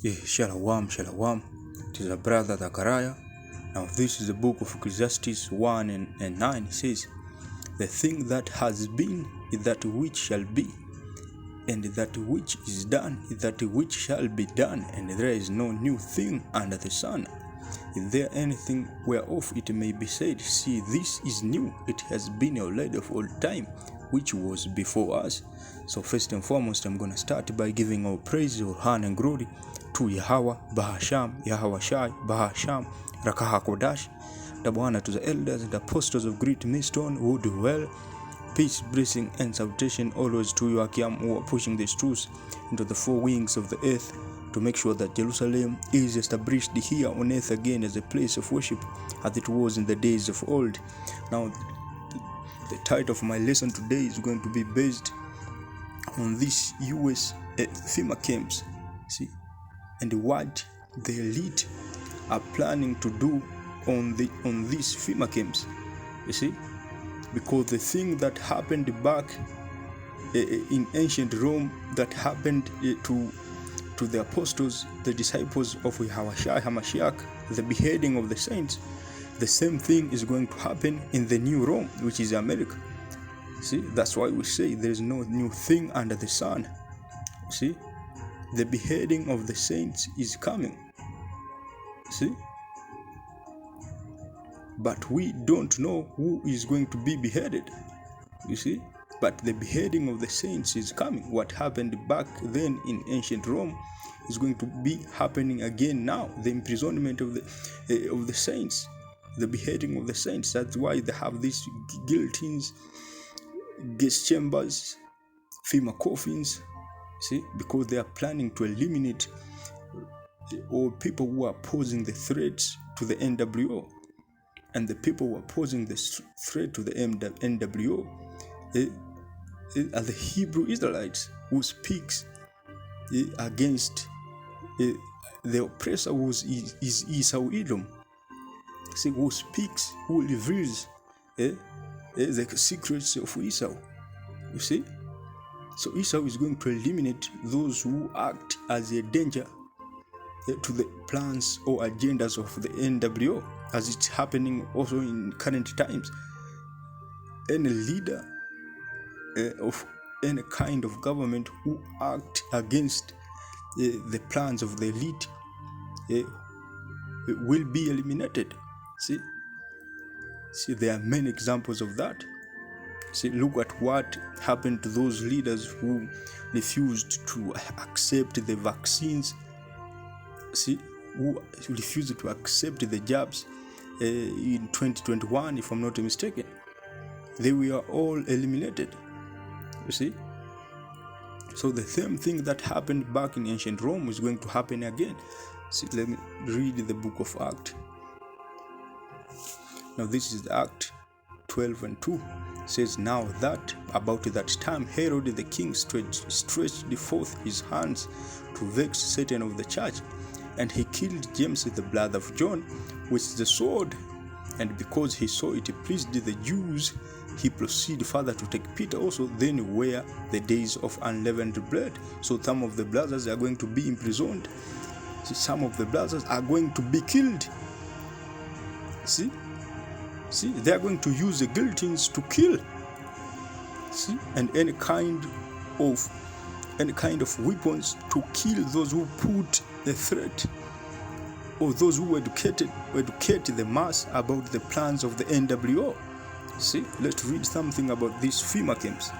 Shalom, shalom. It is a brother Zachariah. Now this is the book of Ecclesiastes 1 and 9. It says, the thing that has been is that which shall be, and that which is done is that which shall be done, and there is no new thing under the sun. Is there anything whereof it may be said, see, this is new, it has been already of old time, which was before us? So first and foremost, I'm going to start by giving all praise, all honor and glory to Yahweh, Bahasham, Yahweh Shai, Bahasham, Rakaha Kodash, the Bwana, to the elders and apostles of Great Millstone who do well. Peace, blessing, and salutation always to you, Akiam, who are pushing these truths into the four wings of the earth to make sure that Jerusalem is established here on earth again as a place of worship as it was in the days of old. Now, the title of my lesson today is going to be based on this US Fema Camps, see, and what the elite are planning to do on these Fema Camps, you see, because the thing that happened back in ancient Rome, that happened to the apostles, the disciples of Hamashiach, the beheading of the saints, the same thing is going to happen in the new Rome, which is America. See, that's why we say there is no new thing under the sun. See, the beheading of the saints is coming. See, but we don't know who is going to be beheaded. You see, but the beheading of the saints is coming. What happened back then in ancient Rome is going to be happening again now. The imprisonment of the saints, the beheading of the saints. That's why they have these guillotines, gas chambers, Fema coffins. See, because they are planning to eliminate all people who are posing the threats to the N.W.O. And the people who are posing the threat to the N.W.O. Are the Hebrew Israelites who speaks against the oppressor who is Esau Edom. See, who speaks, who reveals the secrets of Esau. You see? So Esau is going to eliminate those who act as a danger to the plans or agendas of the N.W.O, as it's happening also in current times. Any leader of any kind of government who act against the plans of the elite will be eliminated. See, there are many examples of that. See, look at what happened to those leaders who refused to accept the vaccines. See, who refused to accept the jabs in 2021, if I'm not mistaken. They were all eliminated. You see? So the same thing that happened back in ancient Rome is going to happen again. See, let me read the book of Acts. Now this is Act 12 and 2. It says, now that about that time Herod the king stretched forth his hands to vex Satan of the church, and he killed James with the blood of John with the sword. And because he saw it pleased the Jews, he proceeded further to take Peter also. Then were the days of unleavened bread. So some of the brothers are going to be imprisoned. Some of the brothers are going to be killed. See, they are going to use the guillotines to kill. See, and any kind of weapons to kill those who put the threat, or those who educate the mass about the plans of the N.W.O. See, let's read something about these Fema Camps.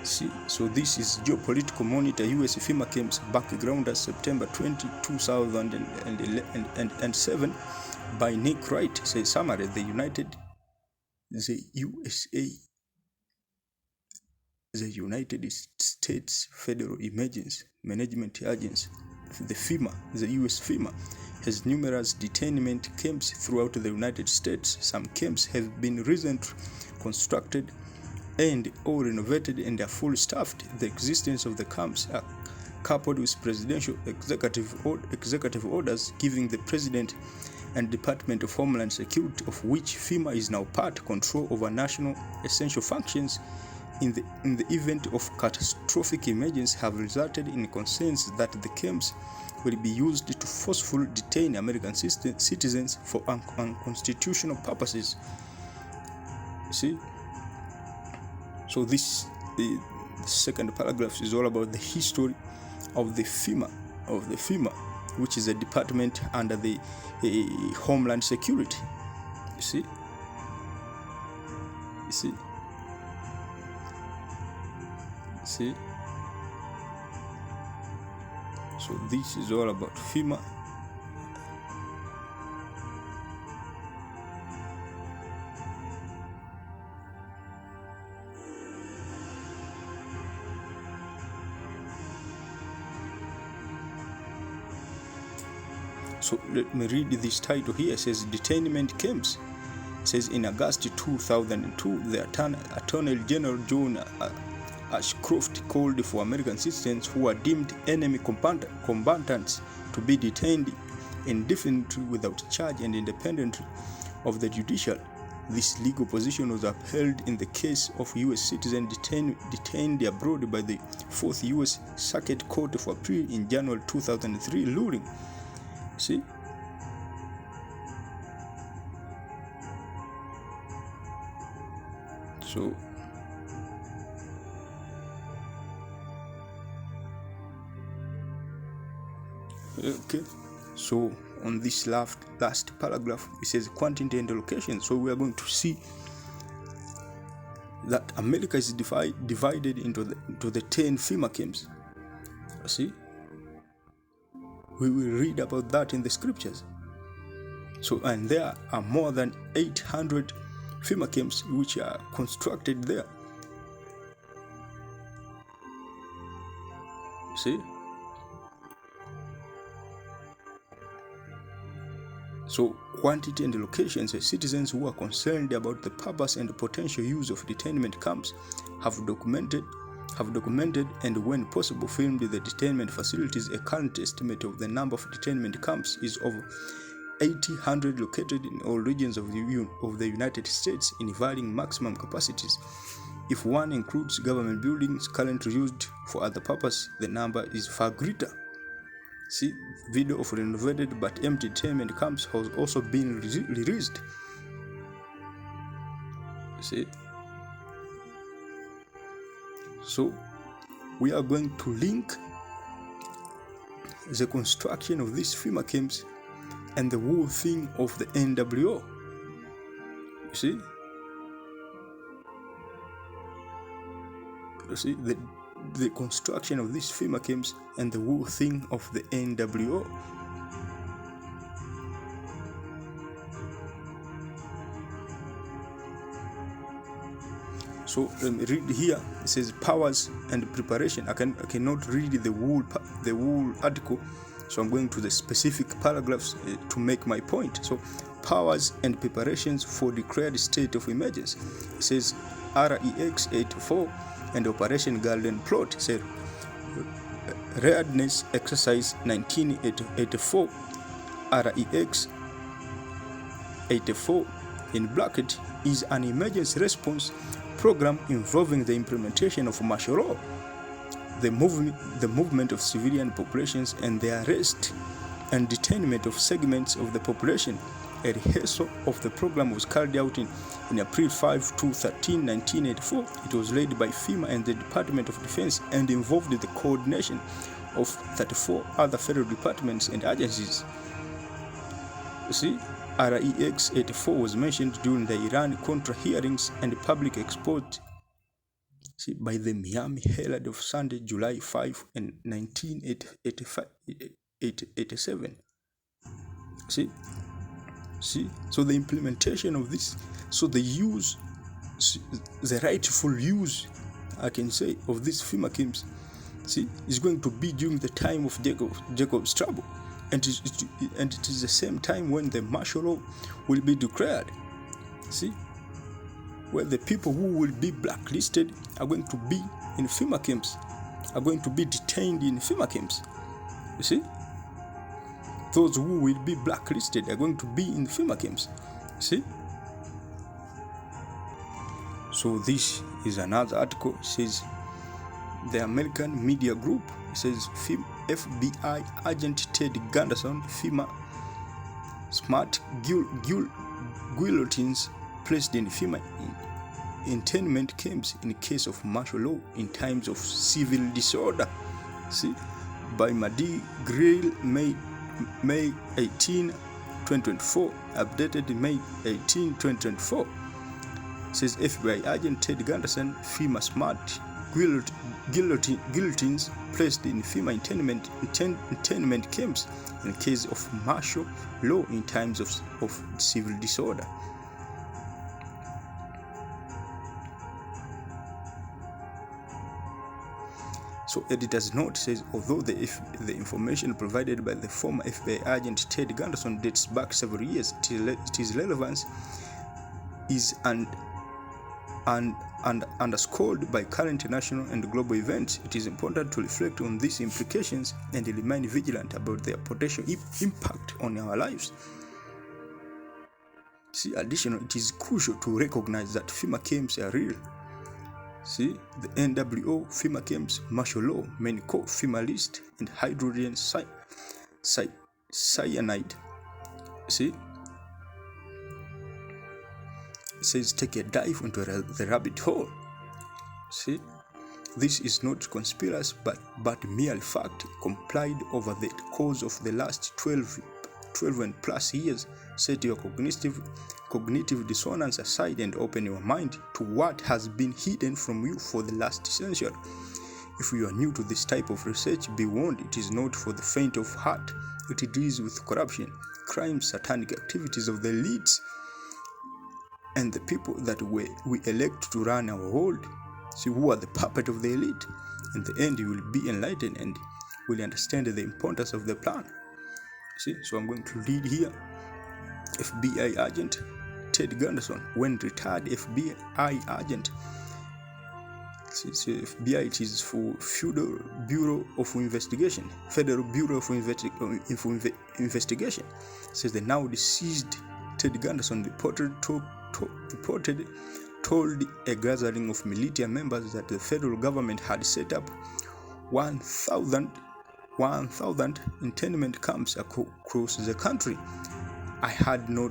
See, so this is Geopolitical Monitor US Fema Camps background as September 20, 2007 by Nick Wright. Say summary: the United States Federal Emergency Management Agency, the FEMA, the US FEMA, has numerous detainment camps throughout the United States. Some camps have been recently constructed and or renovated and are fully staffed. The existence of the camps are coupled with presidential executive orders giving the president and Department of Homeland Security, of which FEMA is now part, control over national essential functions in the event of catastrophic emergency have resulted in concerns that the camps will be used to forcefully detain American citizens for unconstitutional purposes. See? So this the second paragraph is all about the history of the FEMA, which is a department under the Homeland Security. You see? So this is all about FEMA. So let me read this title here. It says Detainment Camps. It says in August 2002, the Attorney General John Ashcroft called for American citizens who are deemed enemy combatants to be detained indefinitely without charge and independently of the judicial. This legal position was upheld in the case of U.S. citizens detained abroad by the 4th U.S. Circuit Court of Appeal in January 2003 ruling. See? So okay, so on this last paragraph it says quantity and location. So we are going to see that America is divided into the 10 FEMA camps. See, we will read about that in the scriptures. So, and there are more than 800 FEMA camps which are constructed there. See? So, quantity and locations. Citizens who are concerned about the purpose and potential use of detainment camps have documented and, when possible, filmed the detainment facilities. A current estimate of the number of detainment camps is over 800 located in all regions of the United States in varying maximum capacities. If one includes government buildings currently used for other purposes, the number is far greater. See, video of renovated but empty detainment camps has also been released. See, so we are going to link the construction of these FEMA camps and the whole thing of the N.W.O. You see? You see, the construction of these FEMA camps and the whole thing of the N.W.O. So let me read here. It says powers and preparation. I cannot read the whole article, so I'm going to the specific paragraphs to make my point. So powers and preparations for declared state of emergency. It says REX 84 and Operation Golden Plot. Said Readiness Exercise 1984 REX 84 in bracket is an emergency response program involving the implementation of martial law, the movement of civilian populations, and the arrest and detainment of segments of the population. A rehearsal of the program was carried out in April 5 to 13, 1984. It was led by FEMA and the Department of Defense and involved the coordination of 34 other federal departments and agencies. You see, REX 84 was mentioned during the Iran-Contra hearings and public export by the Miami Herald of Sunday, July 5 and 1987. See, so the implementation of this, so the rightful use, I can say, of these FEMA camps, is going to be during the time of Jacob's trouble. And it is the same time when the martial law will be declared. See, where the people who will be blacklisted are going to be in FEMA camps, are going to be detained in FEMA camps. You see, those who will be blacklisted are going to be in FEMA camps. See, So this is another article. It says the American media group, it says FBI agent Ted Gunderson, Fema smart guillotines placed in Fema internment camps in case of martial law in times of civil disorder. See, by Madi Grill, May 18, 2024, updated May 18, 2024. Says FBI agent Ted Gunderson, Fema smart guillotines placed in Fema internment camps in case of martial law in times of civil disorder. So editor's note says, although the information provided by the former FBI agent Ted Gunderson dates back several years, its relevance is underscored by current national and global events. It is important to reflect on these implications and remain vigilant about their potential impact on our lives. See, additionally, it is crucial to recognize that Fema Camps are real. See, the N.W.O, Fema Camps, martial law, main core, Fema list, and hydrogen cyanide. See, it says take a dive into the rabbit hole. See, this is not conspiracy but mere fact complied over the course of the last 12 and plus years. Set your cognitive dissonance aside and open your mind to what has been hidden from you for the last century. If you are new to this type of research, be warned, it is not for the faint of heart. It deals with corruption, crimes, satanic activities of the elites and the people that we elect to run our world. See, who are the puppet of the elite. In the end, you will be enlightened and will understand the importance of the plan. See, so I'm going to read here. FBI agent Ted Gunderson, when retired FBI agent. So FBI, it is for Federal Bureau of Investigation. Investigation. Says the now deceased Ted Gunderson told a gathering of militia members that the federal government had set up 1,000 internment camps across the country. I had no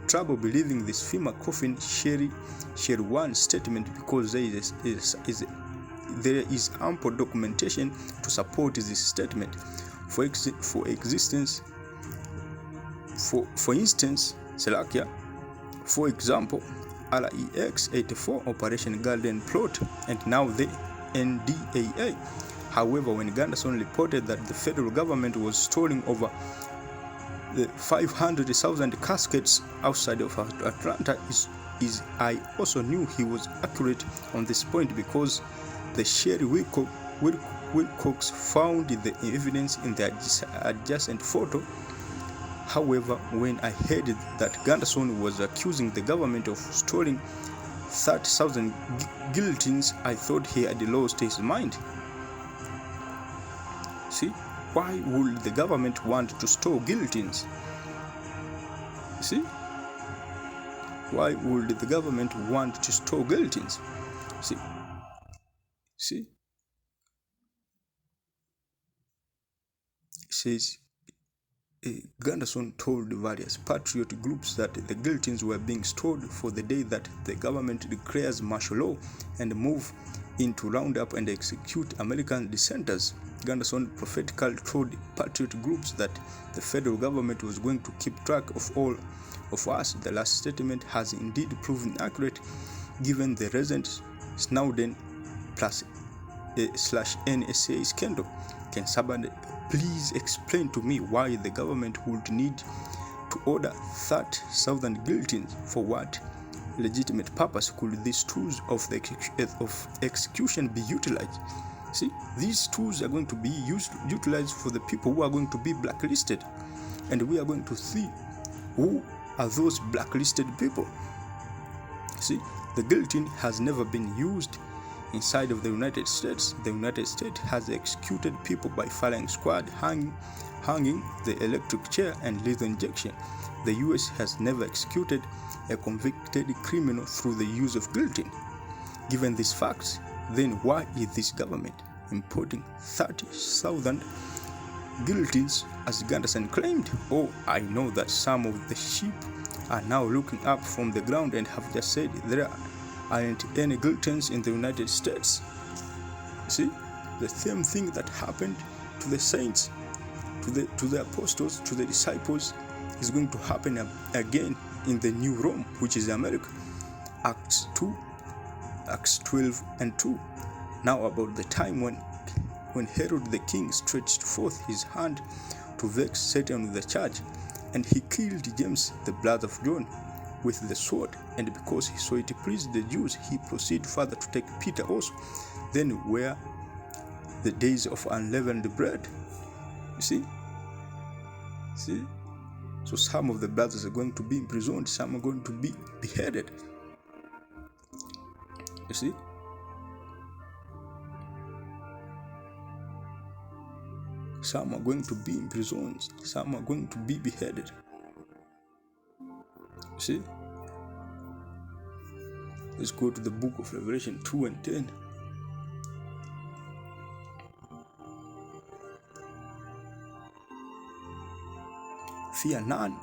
trouble believing this Fema coffin Sherry 1 statement because there is ample documentation to support this statement. For instance, Slovakia, for example, REX 84 Operation Garden Plot, and now the NDAA. However, when Gunderson reported that the federal government was storing over the 500,000 caskets outside of Atlanta, I also knew he was accurate on this point because the Sherry Wilcox found the evidence in the adjacent photo. However, when I heard that Gunderson was accusing the government of storing 30,000 guillotines, I thought he had lost his mind. See, why would the government want to store guillotines? See, why would the government want to store guillotines? See, it says Gunderson told various patriot groups that the guillotines were being stored for the day that the government declares martial law and move in to round up and execute American dissenters. Gunderson prophetically told patriot groups that the federal government was going to keep track of all of us. The last statement has indeed proven accurate given the recent Snowden plus /NSA scandal. Can somebody please explain to me why the government would need to order 30,000 guillotines? For what legitimate purpose could these tools of execution be utilized? See, these tools are going to be utilized for the people who are going to be blacklisted, and we are going to see who are those blacklisted people. See, the guillotine has never been used inside of the United States. The United States has executed people by firing squad, hanging, the electric chair, and lethal injection. The US has never executed a convicted criminal through the use of guillotine. Given these facts, then why is this government importing 30,000 guillotines as Gunderson claimed? Oh, I know that some of the sheep are now looking up from the ground and have just said there aren't any guillotines in the United States. See, the same thing that happened to the saints, to the apostles, to the disciples, is going to happen again in the new Rome, which is America. Acts 12 and 2. Now about the time when Herod the king stretched forth his hand to vex Satan with the church, and he killed James, the brother of John, with the sword, and because he saw it pleased the Jews, he proceeded further to take Peter also. Then were the days of unleavened bread. You see? So some of the brothers are going to be imprisoned, some are going to be beheaded. You see? Some are going to be imprisoned, some are going to be beheaded. You see? Let's go to the book of Revelation 2 and 10. Fear none.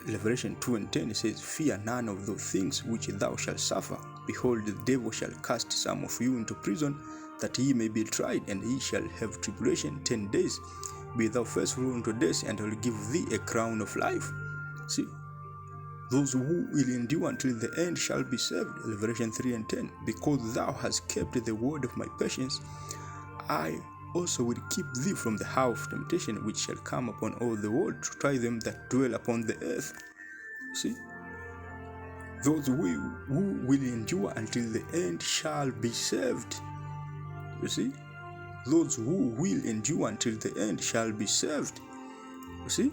Revelation 2 and 10 says, fear none of those things which thou shalt suffer. Behold, the devil shall cast some of you into prison, that ye may be tried, and ye shall have tribulation 10 days. Be thou faithful unto death, and I will give thee a crown of life. See, those who will endure until the end shall be saved. Revelation 3 and 10. Because thou hast kept the word of my patience, I also will keep thee from the hour of temptation, which shall come upon all the world, to try them that dwell upon the earth. See, those who will endure until the end shall be saved. You see, those who will endure until the end shall be saved. You see,